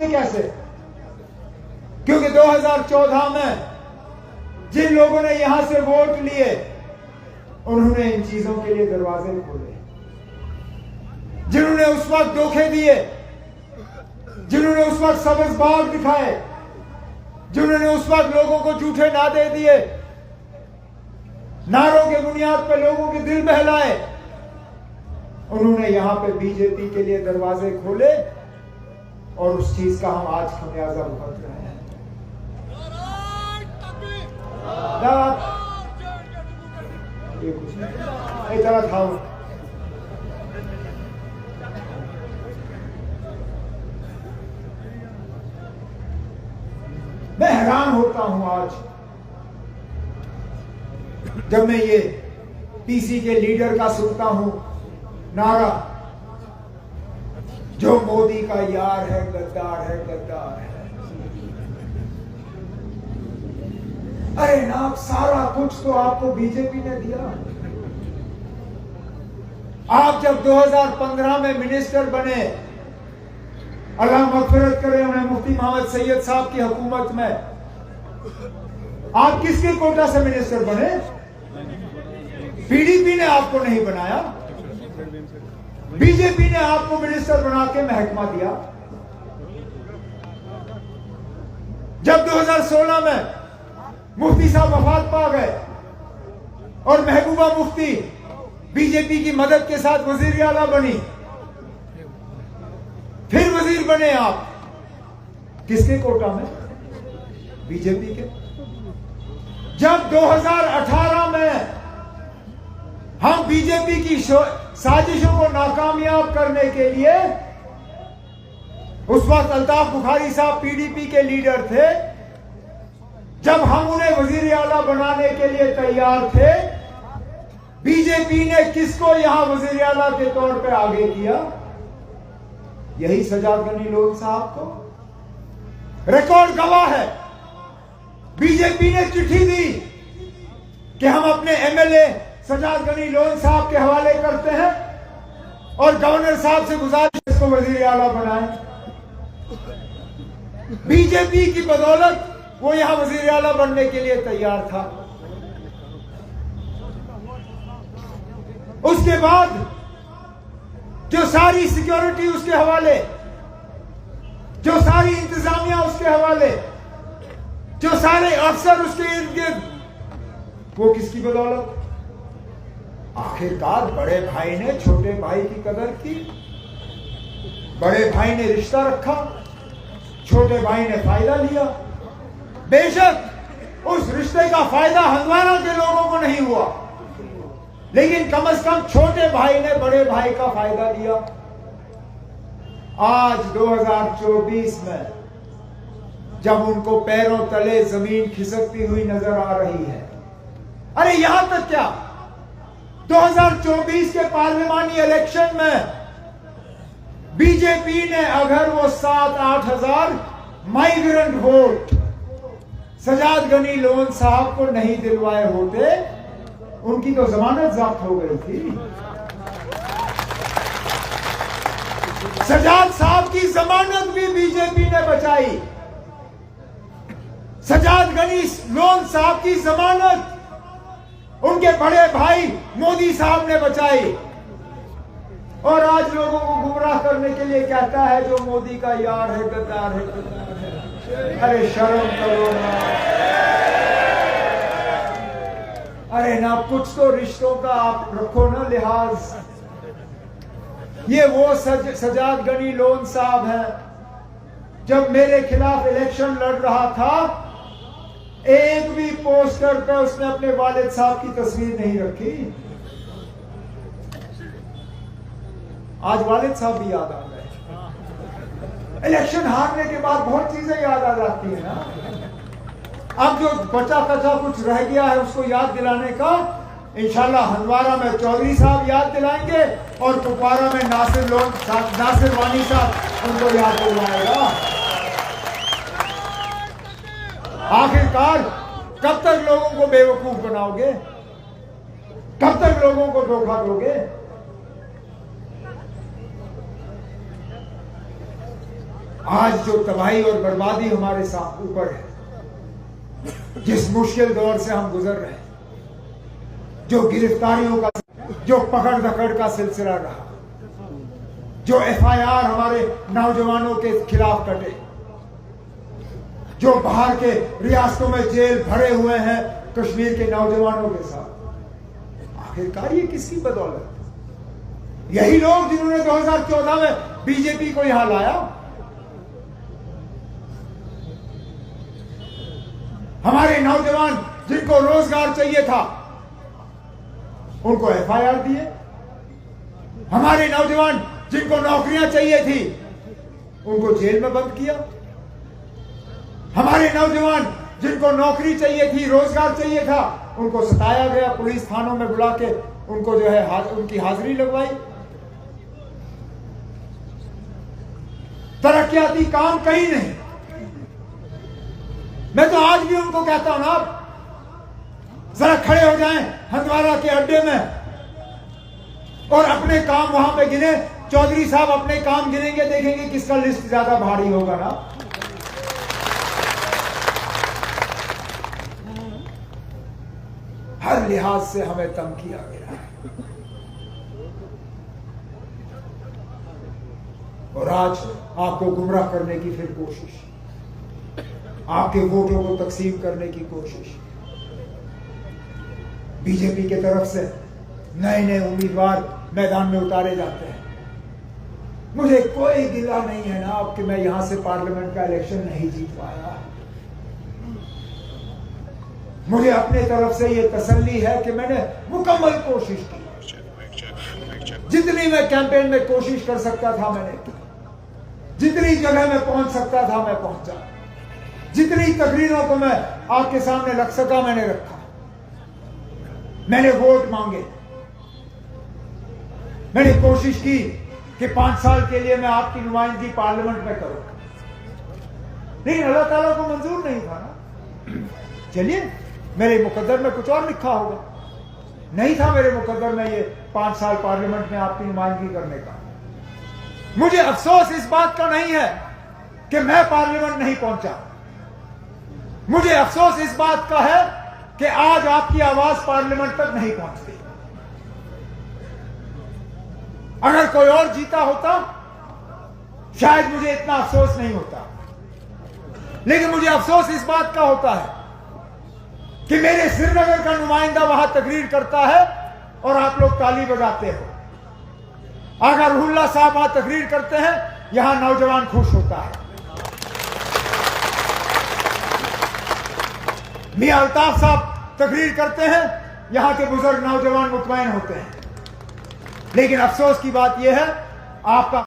कैसे? क्योंकि 2014 में जिन लोगों ने यहां से वोट लिए उन्होंने इन चीजों के लिए दरवाजे खोले। जिन्होंने उस वक्त धोखे दिए, जिन्होंने उस वक्त सब्ज बाग दिखाए, जिन्होंने उस वक्त लोगों को झूठे नादे दिए, नारों के बुनियाद पर लोगों के दिल बहलाए, उन्होंने यहां पे बीजेपी के लिए दरवाजे खोले और उस चीज का हम आज खमियाजा भुगत रहे हैं। ये कुछ नहीं तरह था। मैं हैरान होता हूं आज जब मैं ये पीसी के लीडर का सुनता हूं नारा, जो मोदी का यार है गद्दार है, गद्दार है। अरे ना, सारा कुछ तो आपको बीजेपी ने दिया। आप जब 2015 में मिनिस्टर बने, अल्लाह मग़फ़िरत करे उन्हें, मुफ्ती मोहम्मद सैयद साहब की हुकूमत में, आप किसके कोटा से मिनिस्टर बने? पीडीपी ने आपको नहीं बनाया, बीजेपी ने आपको मिनिस्टर बना के महकमा दिया। जब 2016 में मुफ्ती साहब वफात पा गए और महबूबा मुफ्ती बीजेपी की मदद के साथ वजीर आला बनी, फिर वजीर बने आप, किसके कोटा में? बीजेपी के। जब 2018 में हम बीजेपी की साजिशों को नाकामयाब करने के लिए, उस वक्त अल्ताफ बुखारी साहब पीडीपी के लीडर थे, जब हम उन्हें वजीर आला बनाने के लिए तैयार थे, बीजेपी ने किसको यहां वजीर आला के तौर पे आगे किया? यही सजाद गनी लोन साहब को। रिकॉर्ड गवाह है, बीजेपी ने चिट्ठी दी कि हम अपने एमएलए सजाद गनी लोन साहब के हवाले करते हैं और गवर्नर साहब से गुजारिश इसको वजीर आला बनाएं। बीजेपी की बदौलत वो यहां वजीर आला बनने के लिए तैयार था। उसके बाद जो सारी सिक्योरिटी उसके हवाले, जो सारी इंतजामिया उसके हवाले, जो सारे अफसर उसके इर्द गिर्द, वो किसकी बदौलत? आखिरकार बड़े भाई ने छोटे भाई की कदर की, बड़े भाई ने रिश्ता रखा, छोटे भाई ने फायदा लिया। बेशक उस रिश्ते का फायदा हंदवारा के लोगों को नहीं हुआ, लेकिन कम से कम छोटे भाई ने बड़े भाई का फायदा लिया। आज 2024 में जब उनको पैरों तले जमीन खिसकती हुई नजर आ रही है, अरे यहां तक क्या, 2024 के पार्लिमानी इलेक्शन में बीजेपी ने अगर वो 7-8 हजार माइग्रेंट वोट सजाद गनी लोन साहब को नहीं दिलवाए होते, उनकी तो जमानत जब्त हो गई थी। सजाद साहब की जमानत भी बीजेपी ने बचाई, सजाद गनी लोन साहब की जमानत उनके बड़े भाई मोदी साहब ने बचाई। और आज लोगों को गुमराह करने के लिए कहता है जो मोदी का यार है गद्दार है, गद्दार है। अरे शर्म करो ना, अरे ना, कुछ तो रिश्तों का आप रखो ना लिहाज। ये वो सजाद गनी लोन साहब है, जब मेरे खिलाफ इलेक्शन लड़ रहा था, एक भी पोस्टर पे उसने अपने वालिद साहब की तस्वीर नहीं रखी। आज वालिद साहब भी याद आ गए। इलेक्शन हारने के बाद बहुत चीजें याद आ जाती है ना। अब जो बचा कचा कुछ रह गया है उसको याद दिलाने का इंशाल्लाह हंदवारा में चौधरी साहब याद दिलाएंगे और कुपवारा में नासिर वानी साहब उनको याद दिलवाएगा। आखिरकार कब तक लोगों को बेवकूफ बनाओगे? कब तक लोगों को धोखा दोगे? आज जो तबाही और बर्बादी हमारे साथ ऊपर है, जिस मुश्किल दौर से हम गुजर रहे हैं, जो गिरफ्तारियों का, जो पकड़ धकड़ का सिलसिला रहा, जो FIR हमारे नौजवानों के खिलाफ कटे, जो बाहर के रियासतों में जेल भरे हुए हैं कश्मीर के नौजवानों के साथ, आखिरकार ये किसकी बदौलत? यही लोग जिन्होंने 2014 में बीजेपी को यहां लाया। हमारे नौजवान जिनको रोजगार चाहिए था उनको FIR दिए, हमारे नौजवान जिनको नौकरियां चाहिए थी उनको जेल में बंद किया, हमारे नौजवान जिनको नौकरी चाहिए थी, रोजगार चाहिए था, उनको सताया गया, पुलिस थानों में बुला के उनको जो है उनकी हाजिरी लगवाई। तरक्याती काम कहीं नहीं। मैं तो आज भी उनको कहता हूं ना, जरा खड़े हो जाएं हंदवाड़ा के अड्डे में और अपने काम वहां पे गिने। चौधरी साहब अपने काम गिनेंगे, देखेंगे किसका लिस्ट ज्यादा भारी होगा ना। हर लिहाज से हमें तंग किया गया है और आज आपको गुमराह करने की फिर कोशिश, आपके वोटों को तकसीम करने की कोशिश। बीजेपी के तरफ से नए नए उम्मीदवार मैदान में उतारे जाते हैं। मुझे कोई गिला नहीं है ना कि मैं यहां से पार्लियामेंट का इलेक्शन नहीं जीत पाया। मुझे अपने तरफ से यह तसल्ली है कि मैंने मुकम्मल कोशिश की, जितनी मैं कैंपेन में कोशिश कर सकता था मैंने की, जितनी जगह में पहुंच सकता था मैं पहुंचा, जितनी तकरीरों को मैं आपके सामने रख सका मैंने रखा। मैंने वोट मांगे, मैंने कोशिश की कि 5 साल के लिए मैं आपकी नुमाइंदगी पार्लियामेंट में करूं, लेकिन अल्लाह ताला को मंजूर नहीं था ना। चलिए, मेरे मुकद्दर में कुछ और लिखा होगा, नहीं था मेरे मुकद्दर में ये 5 साल पार्लियामेंट में आपकी नुमाइंदगी करने का। मुझे अफसोस इस बात का नहीं है कि मैं पार्लियामेंट नहीं पहुंचा, मुझे अफसोस इस बात का है कि आज आपकी आवाज पार्लियामेंट तक नहीं पहुंचती। अगर कोई और जीता होता शायद मुझे इतना अफसोस नहीं होता, लेकिन मुझे अफसोस इस बात का होता है कि मेरे श्रीनगर का नुमाइंदा वहां तकरीर करता है और आप लोग ताली बजाते हो। अगर रुहुल्लाह साहब वहां तकरीर करते हैं, यहां नौजवान खुश होता है, मियां अल्ताफ साहब तकरीर करते हैं, यहां के बुजुर्ग नौजवान मुतमईन होते हैं। लेकिन अफसोस की बात यह है, आपका